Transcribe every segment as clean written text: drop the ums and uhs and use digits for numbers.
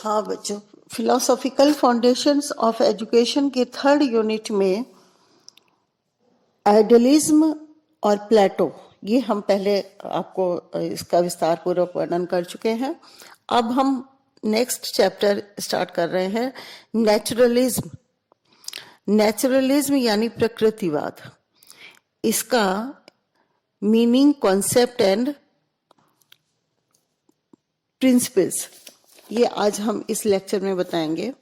हाँ बच्चों, philosophical foundations of education के थर्ड यूनिट में आइडियलिज्म और प्लेटो, ये हम पहले आपको इसका विस्तार पूर्वक वर्णन कर चुके हैं। अब हम नेक्स्ट चैप्टर स्टार्ट कर रहे हैं, नेचुरलिज्म। नेचुरलिज्म यानी प्रकृतिवाद, इसका मीनिंग, कॉन्सेप्ट एंड प्रिंसिपल्स, ये आज हम इस लेक्चर में बताएंगे।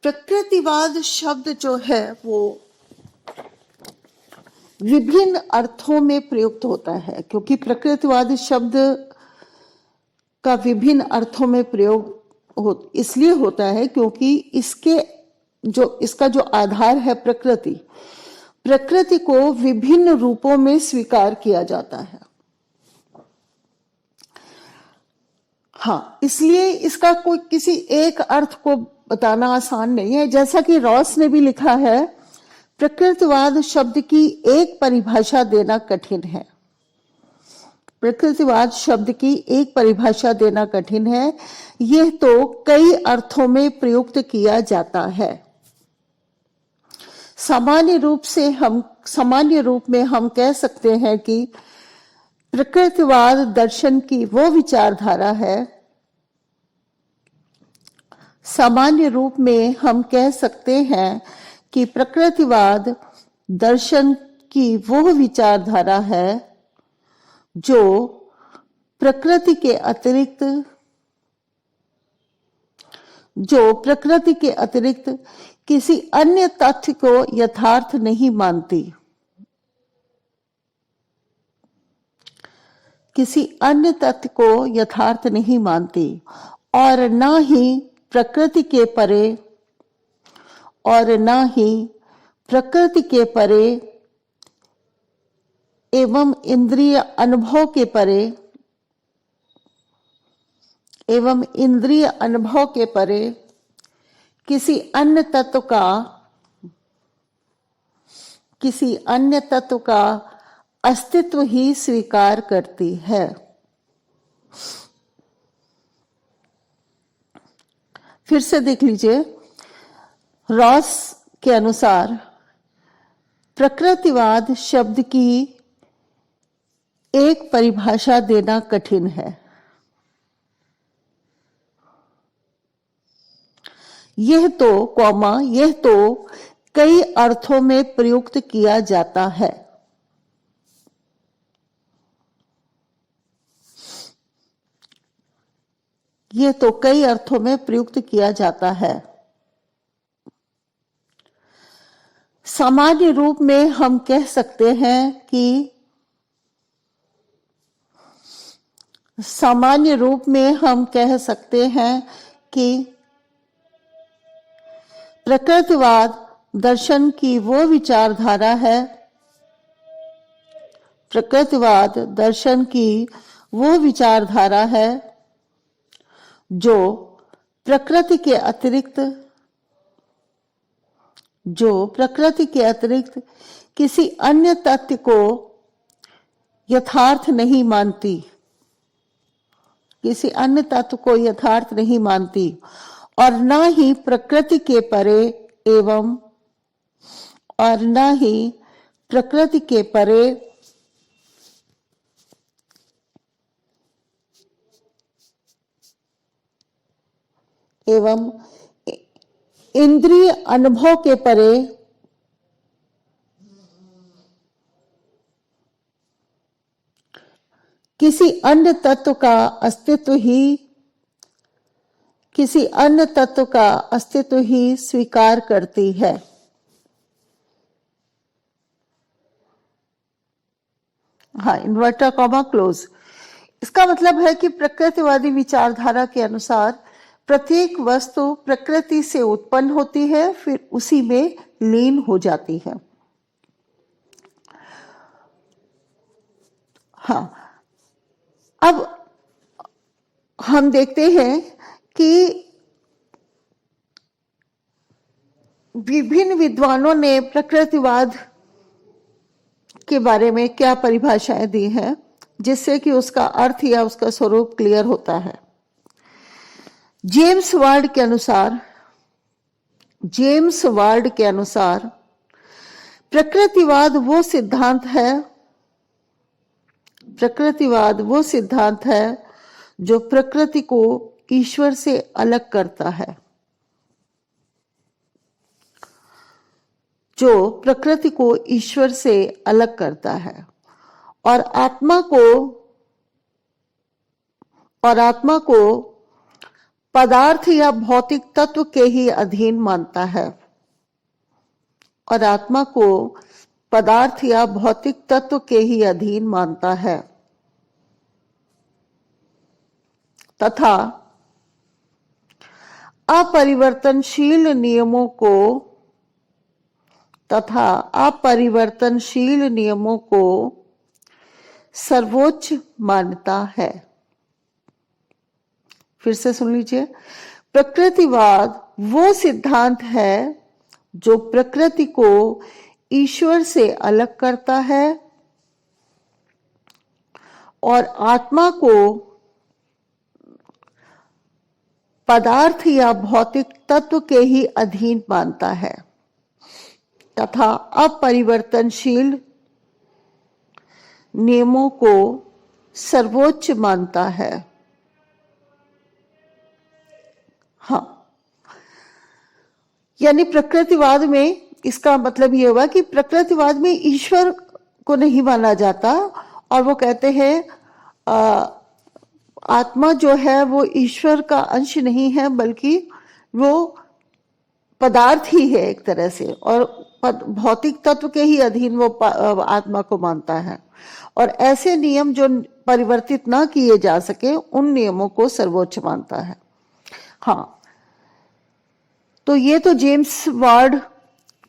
प्रकृतिवाद शब्द जो है वो विभिन्न अर्थों में प्रयुक्त होता है, क्योंकि प्रकृतिवाद शब्द का विभिन्न अर्थों में प्रयोग इसलिए होता है क्योंकि इसका जो आधार है प्रकृति को विभिन्न रूपों में स्वीकार किया जाता है। हाँ, इसलिए इसका कोई किसी एक अर्थ को बताना आसान नहीं है। जैसा कि रॉस ने भी लिखा है, प्रकृतिवाद शब्द की एक परिभाषा देना कठिन है। प्रकृतिवाद शब्द की एक परिभाषा देना कठिन है, यह तो कई अर्थों में प्रयुक्त किया जाता है। सामान्य रूप में हम कह सकते हैं कि प्रकृतिवाद दर्शन की वो विचारधारा है। सामान्य रूप में हम कह सकते हैं कि प्रकृतिवाद दर्शन की वो विचारधारा है जो प्रकृति के अतिरिक्त किसी अन्य तथ्य को यथार्थ नहीं मानती, किसी अन्य तथ्य को यथार्थ नहीं मानती, और न ही प्रकृति के परे एवं इंद्रिय अनुभव के परे किसी अन्य तत्व का अस्तित्व ही स्वीकार करती है। फिर से देख लीजिए, रॉस के अनुसार प्रकृतिवाद शब्द की एक परिभाषा देना कठिन है। यह तो कई अर्थों में प्रयुक्त किया जाता है। यह तो कई अर्थों में प्रयुक्त किया जाता है। सामान्य रूप में हम कह सकते हैं कि प्रकृतिवाद दर्शन की वो विचारधारा है। प्रकृतिवाद दर्शन की वो विचारधारा है जो प्रकृति के अतिरिक्त किसी अन्य तथ्य को यथार्थ नहीं मानती, और न ही प्रकृति के परे एवं इंद्रिय अनुभव के परे किसी अन्य तत्व का अस्तित्व ही स्वीकार करती है। हाँ, इन्वर्टर कॉमा क्लोज। इसका मतलब है कि प्रकृतिवादी विचारधारा के अनुसार प्रत्येक वस्तु प्रकृति से उत्पन्न होती है, फिर उसी में लीन हो जाती है। हाँ, अब हम देखते हैं कि विभिन्न विद्वानों ने प्रकृतिवाद के बारे में क्या परिभाषाएं दी हैं, जिससे कि उसका अर्थ या उसका स्वरूप क्लियर होता है। जेम्स वार्ड के अनुसार प्रकृतिवाद वो सिद्धांत है जो प्रकृति को ईश्वर से अलग करता है, और आत्मा को पदार्थ या भौतिक तत्व के ही अधीन मानता है, तथा अपरिवर्तनशील नियमों को सर्वोच्च मानता है। फिर से सुन लीजिए, प्रकृतिवाद वो सिद्धांत है जो प्रकृति को ईश्वर से अलग करता है और आत्मा को पदार्थ या भौतिक तत्व के ही अधीन मानता है, तथा अपरिवर्तनशील नियमों को सर्वोच्च मानता है। हाँ, यानी प्रकृतिवाद में इसका मतलब ये हुआ कि प्रकृतिवाद में ईश्वर को नहीं माना जाता, और वो कहते हैं आत्मा जो है वो ईश्वर का अंश नहीं है, बल्कि वो पदार्थ ही है एक तरह से, और भौतिक तत्व के ही अधीन वो आत्मा को मानता है, और ऐसे नियम जो परिवर्तित ना किए जा सके उन नियमों को सर्वोच्च मानता है। हाँ, तो ये तो जेम्स वार्ड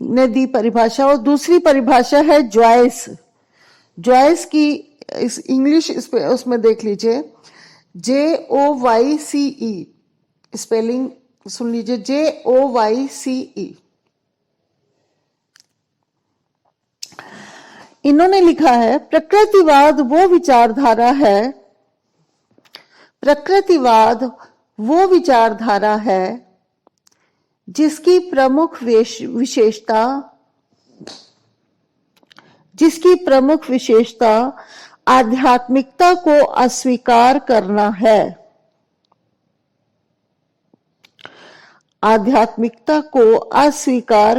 ने दी परिभाषा, और दूसरी परिभाषा है जॉयस की इस इंग्लिश उसमें देख लीजिए, JOYCE, स्पेलिंग सुन लीजिए, JOYCE। इन्होंने लिखा है, प्रकृतिवाद वो विचारधारा है जिसकी प्रमुख विशेषता आध्यात्मिकता को अस्वीकार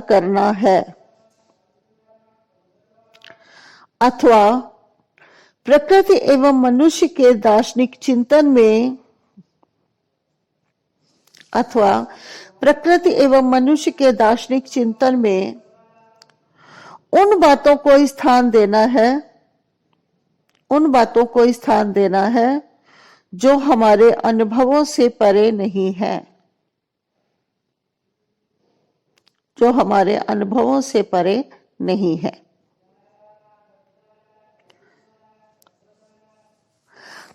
करना है, अथवा प्रकृति एवं मनुष्य के दार्शनिक चिंतन में उन बातों को स्थान देना है जो हमारे अनुभवों से परे नहीं है।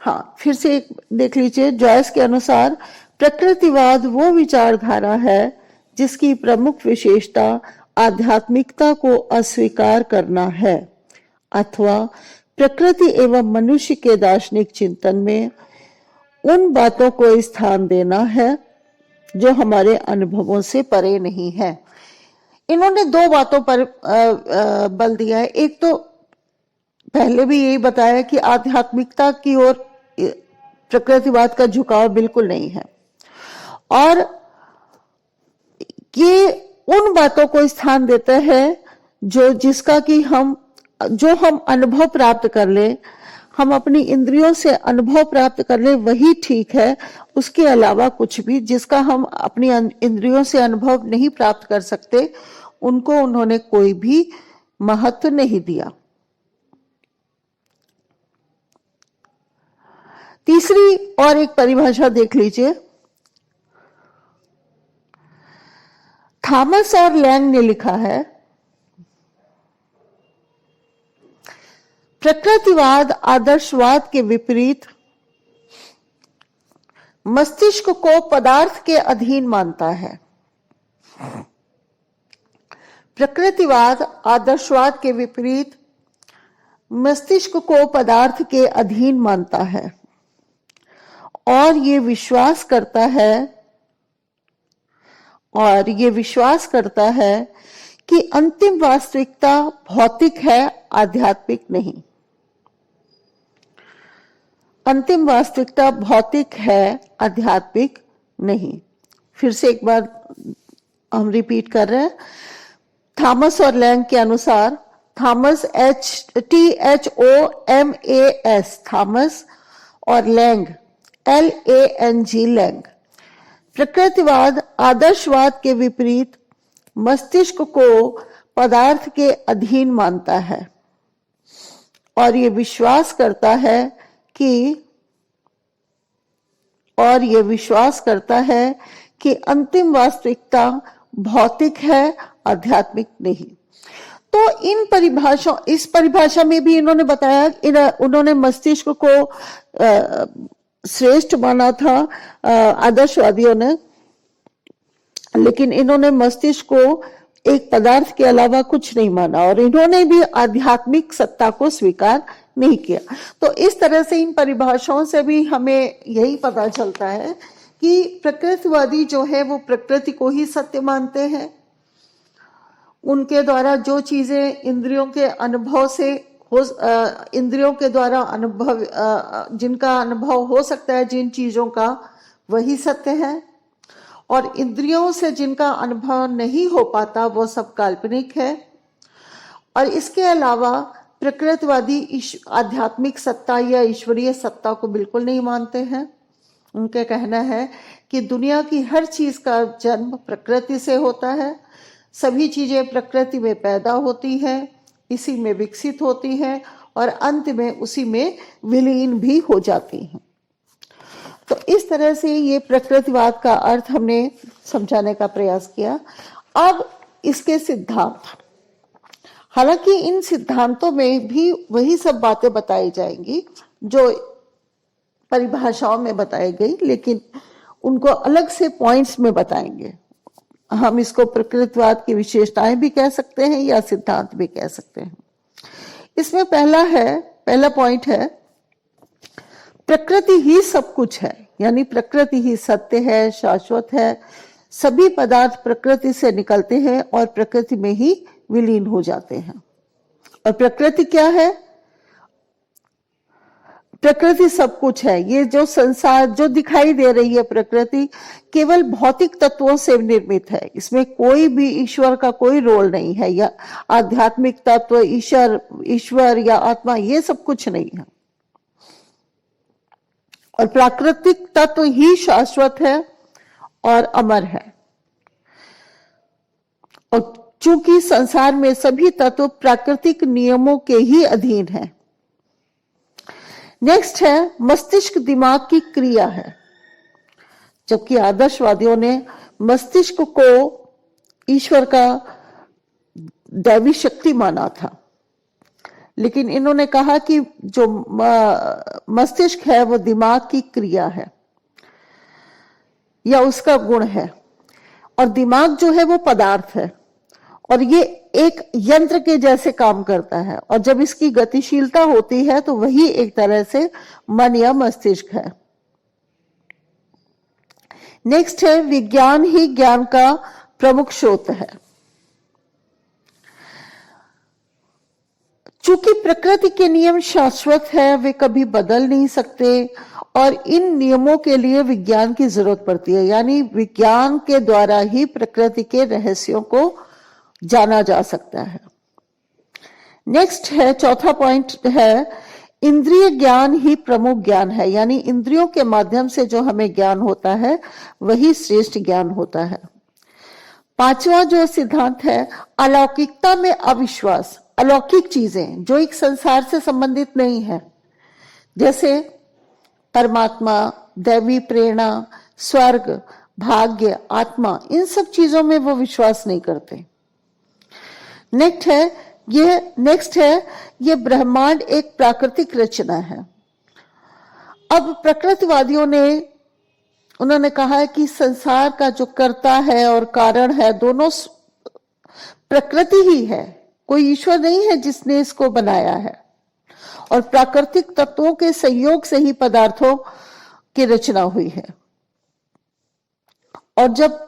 हाँ, फिर से एक देख लीजिए, जॉयस के अनुसार प्रकृतिवाद वो विचारधारा है जिसकी प्रमुख विशेषता आध्यात्मिकता को अस्वीकार करना है, अथवा प्रकृति एवं मनुष्य के दार्शनिक चिंतन में उन बातों को स्थान देना है जो हमारे अनुभवों से परे नहीं है। इन्होंने दो बातों पर बल दिया है। एक तो पहले भी यही बताया कि आध्यात्मिकता की ओर प्रकृतिवाद का झुकाव बिल्कुल नहीं है, और ये उन बातों को स्थान देता है जो हम अनुभव प्राप्त कर ले, हम अपनी इंद्रियों से अनुभव प्राप्त कर ले, वही ठीक है। उसके अलावा कुछ भी जिसका हम अपनी इंद्रियों से अनुभव नहीं प्राप्त कर सकते, उनको उन्होंने कोई भी महत्व नहीं दिया। तीसरी और एक परिभाषा देख लीजिए, थॉमस और लैंग ने लिखा है, प्रकृतिवाद आदर्शवाद के विपरीत मस्तिष्क को पदार्थ के अधीन मानता है। प्रकृतिवाद आदर्शवाद के विपरीत मस्तिष्क को पदार्थ के अधीन मानता है और ये विश्वास करता है और ये विश्वास करता है कि अंतिम वास्तविकता भौतिक है, आध्यात्मिक नहीं। अंतिम वास्तविकता भौतिक है, आध्यात्मिक नहीं। फिर से एक बार हम रिपीट कर रहे हैं। थॉमस और लैंग के अनुसार, थॉमस THOMAS, थॉमस, और लैंग LANG, लैंग, प्रकृतिवाद आदर्शवाद के विपरीत मस्तिष्क को पदार्थ के अधीन मानता है और ये विश्वास करता है कि अंतिम वास्तविकता भौतिक है, आध्यात्मिक नहीं। तो इस परिभाषा में भी इन्होंने बताया, उन्होंने मस्तिष्क को श्रेष्ठ माना था आदर्शवादियों ने, लेकिन इन्होंने मस्तिष्क को एक पदार्थ के अलावा कुछ नहीं माना और इन्होंने भी आध्यात्मिक सत्ता को स्वीकार नहीं किया। तो इस तरह से इन परिभाषाओं से भी हमें यही पता चलता है कि प्रकृतिवादी जो है वो प्रकृति को ही सत्य मानते हैं। उनके द्वारा जो चीजें इंद्रियों के द्वारा जिनका अनुभव हो सकता है, जिन चीजों का, वही सत्य है, और इंद्रियों से जिनका अनुभव नहीं हो पाता वो सब काल्पनिक है। और इसके अलावा प्रकृतिवादी आध्यात्मिक सत्ता या ईश्वरीय सत्ता को बिल्कुल नहीं मानते हैं। उनका कहना है कि दुनिया की हर चीज का जन्म प्रकृति से होता है, सभी चीजें प्रकृति में पैदा होती हैं, इसी में विकसित होती हैं और अंत में उसी में विलीन भी हो जाती हैं। तो इस तरह से ये प्रकृतिवाद का अर्थ हमने समझाने का प्रयास किया। अब इसके सिद्धांत, हालांकि इन सिद्धांतों में भी वही सब बातें बताई जाएंगी जो परिभाषाओं में बताई गई, लेकिन उनको अलग से पॉइंट्स में बताएंगे। हम इसको प्रकृतिवाद की विशेषताएं भी कह सकते हैं या सिद्धांत भी कह सकते हैं। इसमें पहला पॉइंट है, प्रकृति ही सब कुछ है, यानी प्रकृति ही सत्य है, शाश्वत है। सभी पदार्थ प्रकृति से निकलते हैं और प्रकृति में ही विलीन हो जाते हैं। और प्रकृति क्या है? प्रकृति सब कुछ है। ये जो संसार जो दिखाई दे रही है प्रकृति केवल भौतिक तत्वों से निर्मित है, इसमें कोई भी ईश्वर का कोई रोल नहीं है, या आध्यात्मिक तत्व, ईश्वर या आत्मा, ये सब कुछ नहीं है। और प्राकृतिक तत्व ही शाश्वत है और अमर है। और चूंकि संसार में सभी तत्व प्राकृतिक नियमों के ही अधीन है। नेक्स्ट है, मस्तिष्क दिमाग की क्रिया है, जबकि आदर्शवादियों ने मस्तिष्क को ईश्वर का दैवी शक्ति माना था, लेकिन इन्होंने कहा कि जो मस्तिष्क है वो दिमाग की क्रिया है या उसका गुण है, और दिमाग जो है वो पदार्थ है और ये एक यंत्र के जैसे काम करता है, और जब इसकी गतिशीलता होती है तो वही एक तरह से मन या मस्तिष्क है। नेक्स्ट है, विज्ञान ही ज्ञान का प्रमुख स्रोत है। चूंकि प्रकृति के नियम शाश्वत है, वे कभी बदल नहीं सकते और इन नियमों के लिए विज्ञान की जरूरत पड़ती है, यानी विज्ञान के द्वारा ही प्रकृति के रहस्यों को जाना जा सकता है। नेक्स्ट है, चौथा पॉइंट है, इंद्रिय ज्ञान ही प्रमुख ज्ञान है, यानी इंद्रियों के माध्यम से जो हमें ज्ञान होता है वही श्रेष्ठ ज्ञान होता है। पांचवा जो सिद्धांत है, अलौकिकता में अविश्वास। अलौकिक चीजें जो एक संसार से संबंधित नहीं है, जैसे परमात्मा, दैवी प्रेरणा, स्वर्ग, भाग्य, आत्मा, इन सब चीजों में वो विश्वास नहीं करते। नेक्स्ट है, ये ब्रह्मांड एक प्राकृतिक रचना है। अब प्रकृतिवादियों ने उन्होंने कहा है कि संसार का जो कर्ता है और कारण है दोनों प्रकृति ही है, कोई ईश्वर नहीं है जिसने इसको बनाया है, और प्राकृतिक तत्वों के संयोग से ही पदार्थों की रचना हुई है। और जब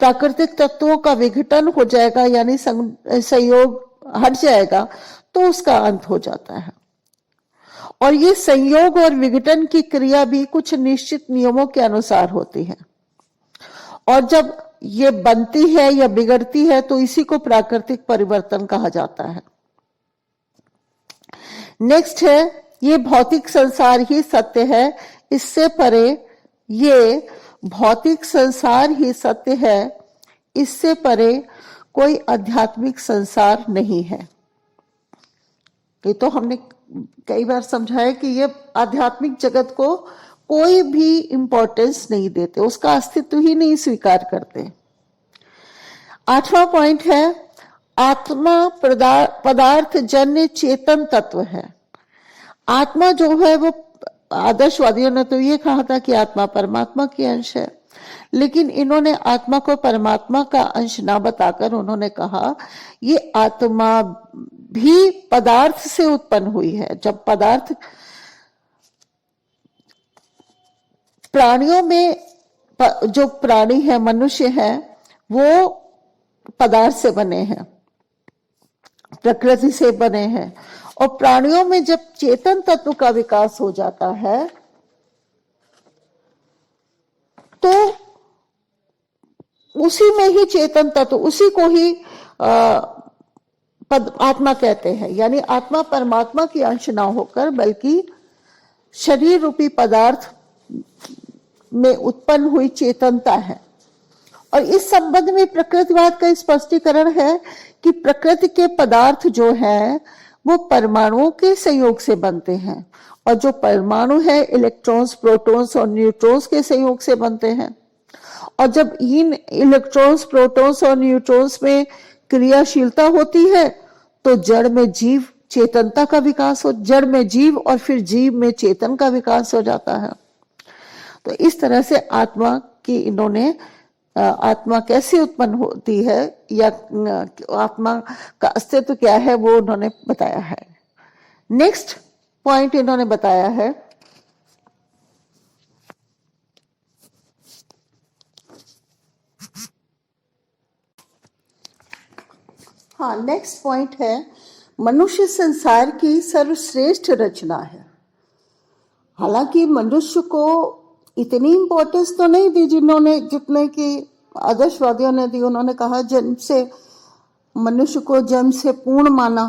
प्राकृतिक तत्वों का विघटन हो जाएगा, यानी संयोग हट जाएगा, तो उसका अंत हो जाता है। और ये संयोग और विघटन की क्रिया भी कुछ निश्चित नियमों के अनुसार होती है, और जब ये बनती है या बिगड़ती है तो इसी को प्राकृतिक परिवर्तन कहा जाता है। नेक्स्ट है, ये भौतिक संसार ही सत्य है, इससे परे, ये भौतिक संसार ही सत्य है, इससे परे कोई आध्यात्मिक संसार नहीं है। ये तो हमने कई बार समझाया कि ये आध्यात्मिक जगत को कोई भी इंपॉर्टेंस नहीं देते, उसका अस्तित्व ही नहीं स्वीकार करते। 8वां पॉइंट है, आत्मा पदार्थ जन्य चेतन तत्व है। आत्मा जो है वो, आदर्शवादियों ने तो ये कहा था कि आत्मा परमात्मा की अंश है, लेकिन इन्होंने आत्मा को परमात्मा का अंश ना बताकर उन्होंने कहा ये आत्मा भी पदार्थ से उत्पन्न हुई है। जब पदार्थ, प्राणियों में जो प्राणी है, मनुष्य है, वो पदार्थ से बने हैं, प्रकृति से बने हैं, और प्राणियों में जब चेतन तत्व का विकास हो जाता है तो उसी में ही चेतन तत्व, उसी को ही आत्मा कहते हैं। यानी आत्मा परमात्मा की अंश ना होकर बल्कि शरीर रूपी पदार्थ में उत्पन्न हुई चेतनता है। और इस संबंध में प्रकृतिवाद का स्पष्टीकरण है कि प्रकृति के पदार्थ जो है वो परमाणुओं के संयोग से बनते हैं, और जो परमाणु है इलेक्ट्रॉन्स, प्रोटॉन्स और न्यूट्रॉन्स के संयोग से बनते हैं। और जब इन इलेक्ट्रॉन्स, प्रोटॉन्स और न्यूट्रॉन्स में क्रियाशीलता होती है तो जड़ में जीव चेतनता का विकास हो, जड़ में जीव और फिर जीव में चेतन का विकास हो जाता है। तो इस तरह से आत्मा की इन्होंने, आत्मा कैसे उत्पन्न होती है या आत्मा का अस्तित्व क्या है वो उन्होंने बताया है। नेक्स्ट पॉइंट इन्होंने बताया है, हाँ, नेक्स्ट पॉइंट है, मनुष्य संसार की सर्वश्रेष्ठ रचना है। हालांकि मनुष्य को इतनी इंपॉर्टेंस तो नहीं दी जितने की आदर्शवादियों ने दी। उन्होंने कहा जन्म से, मनुष्य को जन्म से पूर्ण माना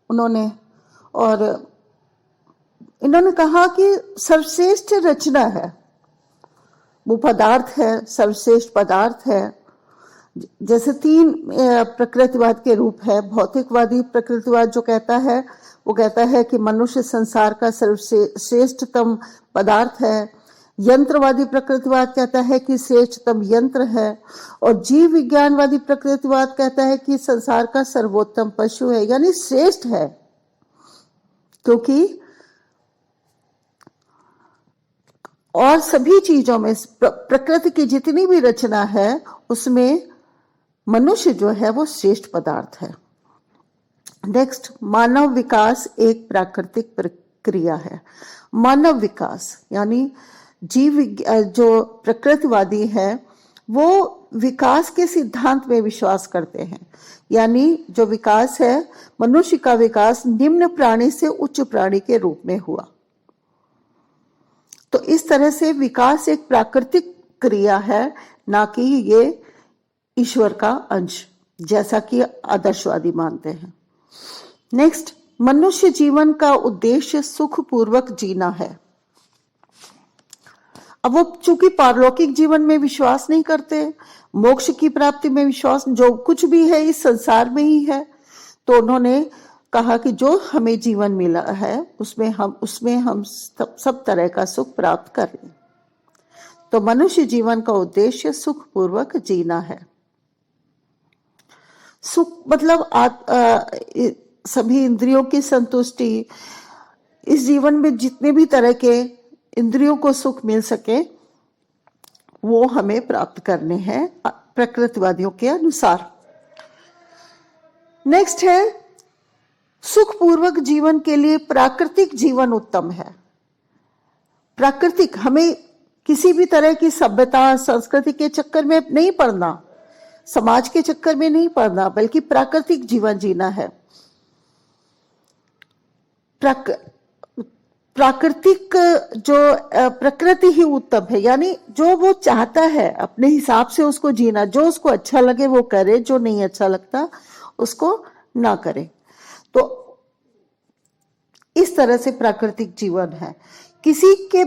उन्होंने, और इन्होंने कहा कि सर्वश्रेष्ठ रचना है, वो पदार्थ है, सर्वश्रेष्ठ पदार्थ है। जैसे 3 प्रकृतिवाद के रूप है। भौतिकवादी प्रकृतिवाद जो कहता है वो कहता है कि मनुष्य संसार का सर्वश्रेष्ठतम पदार्थ है। यंत्रवादी प्रकृतिवाद कहता है कि श्रेष्ठतम यंत्र है, और जीव विज्ञानवादी प्रकृतिवाद कहता है कि संसार का सर्वोत्तम पशु है, यानी श्रेष्ठ है, क्योंकि और सभी चीजों में, प्रकृति की जितनी भी रचना है उसमें मनुष्य जो है वो श्रेष्ठ पदार्थ है। नेक्स्ट, मानव विकास एक प्राकृतिक प्रक्रिया है। मानव विकास यानी जीव, जो प्रकृतिवादी है वो विकास के सिद्धांत में विश्वास करते हैं। यानी जो विकास है, मनुष्य का विकास निम्न प्राणी से उच्च प्राणी के रूप में हुआ। तो इस तरह से विकास एक प्राकृतिक क्रिया है, ना कि ये ईश्वर का अंश, जैसा कि आदर्शवादी मानते हैं। नेक्स्ट, मनुष्य जीवन का उद्देश्य सुखपूर्वक जीना है। अब वो चूंकि पारलौकिक जीवन में विश्वास नहीं करते, मोक्ष की प्राप्ति में विश्वास, जो कुछ भी है इस संसार में ही है, तो उन्होंने कहा कि जो हमें जीवन मिला है उसमें हम सब तरह का सुख प्राप्त करें। तो मनुष्य जीवन का उद्देश्य सुखपूर्वक जीना है। सुख मतलब सभी इंद्रियों की संतुष्टि, इस जीवन में जितने भी तरह के इंद्रियों को सुख मिल सके वो हमें प्राप्त करने हैं प्रकृतिवादियों के अनुसार। नेक्स्ट है, सुखपूर्वक जीवन के लिए प्राकृतिक जीवन उत्तम है। प्राकृतिक, हमें किसी भी तरह की सभ्यता संस्कृति के चक्कर में नहीं पड़ना, समाज के चक्कर में नहीं पड़ना, बल्कि प्राकृतिक जीवन जीना है। प्राकृतिक जो प्रकृति ही उत्तम है, यानी जो वो चाहता है अपने हिसाब से उसको जीना, जो उसको अच्छा लगे वो करे, जो नहीं अच्छा लगता उसको ना करे। तो इस तरह से प्राकृतिक जीवन है। किसी के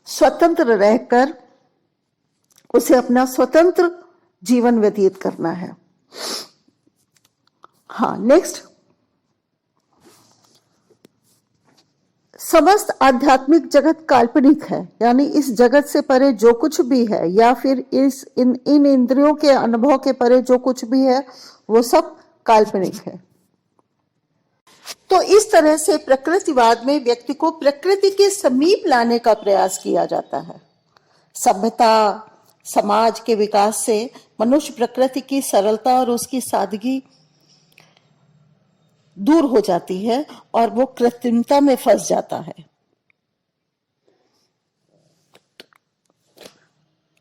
स्वतंत्र रहकर उसे अपना स्वतंत्र जीवन व्यतीत करना है। हाँ, नेक्स्ट, समस्त आध्यात्मिक जगत काल्पनिक है, यानी इस जगत से परे जो कुछ भी है, या फिर इन इंद्रियों के अनुभव के परे जो कुछ भी है वो सब काल्पनिक है। तो इस तरह से प्रकृतिवाद में व्यक्ति को प्रकृति के समीप लाने का प्रयास किया जाता है। सभ्यता समाज के विकास से मनुष्य प्रकृति की सरलता और उसकी सादगी दूर हो जाती है और वो कृत्रिमता में फंस जाता है।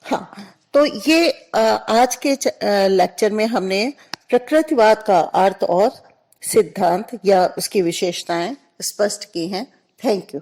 हाँ, तो ये आज के लेक्चर में हमने प्रकृतिवाद का अर्थ और सिद्धांत या उसकी विशेषताएं स्पष्ट की हैं। Thank you.